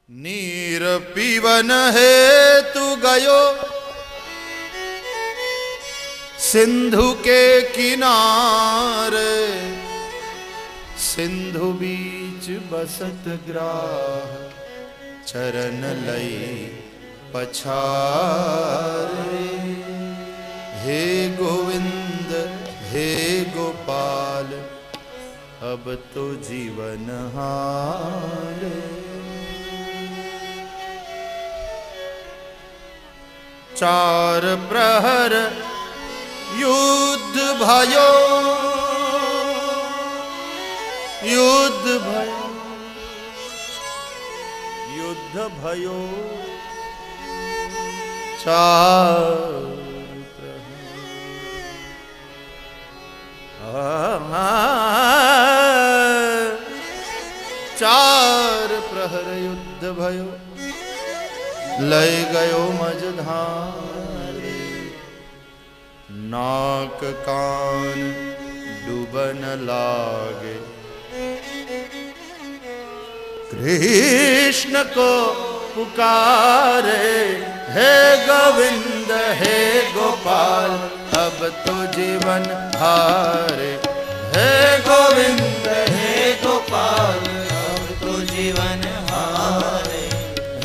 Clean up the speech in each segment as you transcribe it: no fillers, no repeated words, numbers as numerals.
नीर पीवन हेतु गयो सिंधु के किनारे, सिंधु बीच बसत ग्राह चरण लई पछारे। हे गोविंद हे गोपाल अब तो जीवन हारे। चार प्रहर युद्ध भयो, युद्ध भयो, युद्ध भयो। चार चार प्रहर युद्ध भयो, लय गयो मझधारे। नाक कान डूबन लागे, कृष्ण को पुकारे। हे गोविंद हे गोपाल अब तो जीवन हारे। हे गोविंद हे गोपाल अब तो जीवन हारे।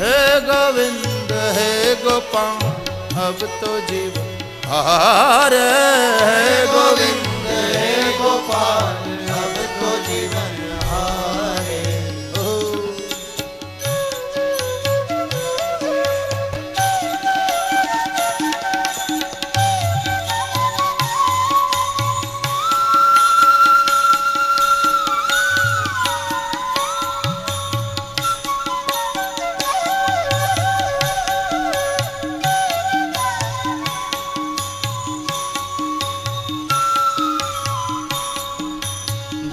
हे गोविंद हे गोपाल अब तो जीवन हारे। हे गोविंद हे गोपाल अब तो जीवन हारे।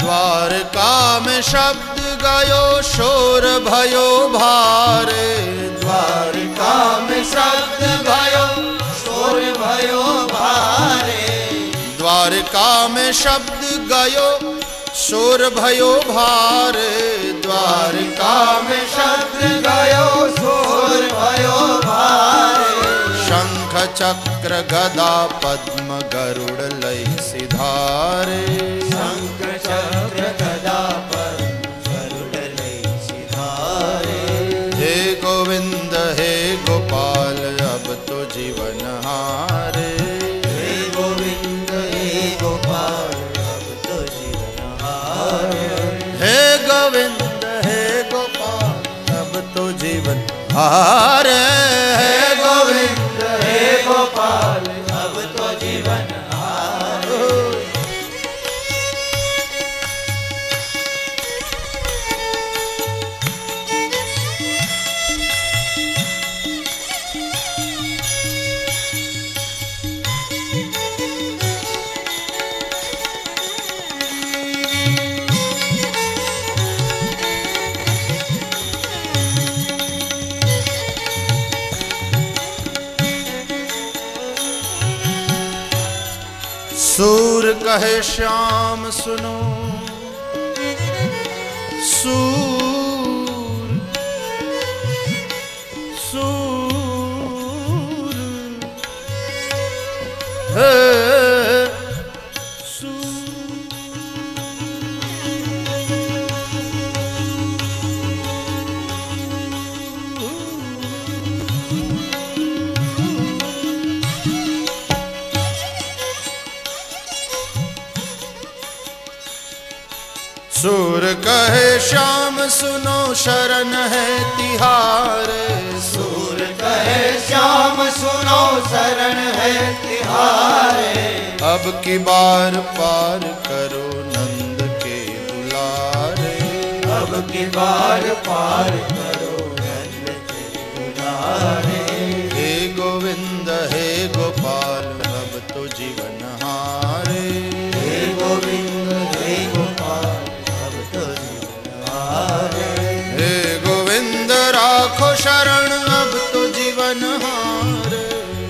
द्वारका में शब्द गयो शोर भयो भारे। द्वारका में शब्द गयो शोर भयो भारे। द्वारका में शब्द गयो शोर भयो भारे। द्वारका में शब्द गयो शोर भयो भारे। शंख चक्र गदा पद्म गरुड़ लय सिधारे। शंख चक्र गदा पद्म गरुड़ लय सिधारे। हे गोविंद हे गोपाल अब तो जीवन हारे। हे गोविंद हे गोपाल अब तो जीवन हारे। हे गोविंद हे गोपाल अब तो जीवन हारे। हे गोविंद हे गोपाल अब तो जीवन हारे। सूर कहे श्याम सुनो, सूर सूर हे सूर कहे श्याम सुनो शरण है तिहारे। सूर कहे श्याम सुनो शरण है तिहारे। अब की बार पार करो नंद के दुलारे। अब की बार पार करो नंद के दुलारे। हे गोविंद हे गोपाल अब तो जीवन हारे। हे गोविंद हे गोपाल हे गोविंद राखो शरण अब तो जीवन हारे।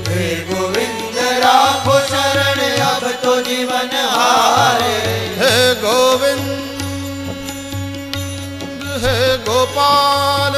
हे गोविंद राखो शरण अब तो जीवन हारे। हे गोविंद हे गोपाल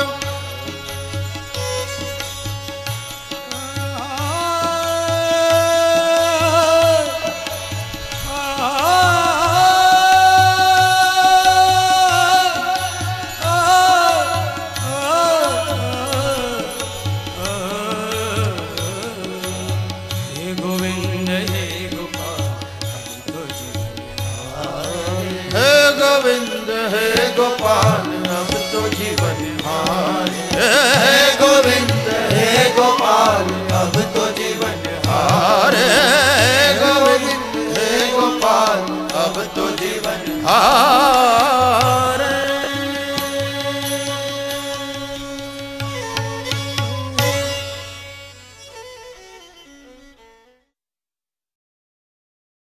गोविंद हे गोपाल अब तो जीवन हार। हे गोविंद हे गोपाल अब तो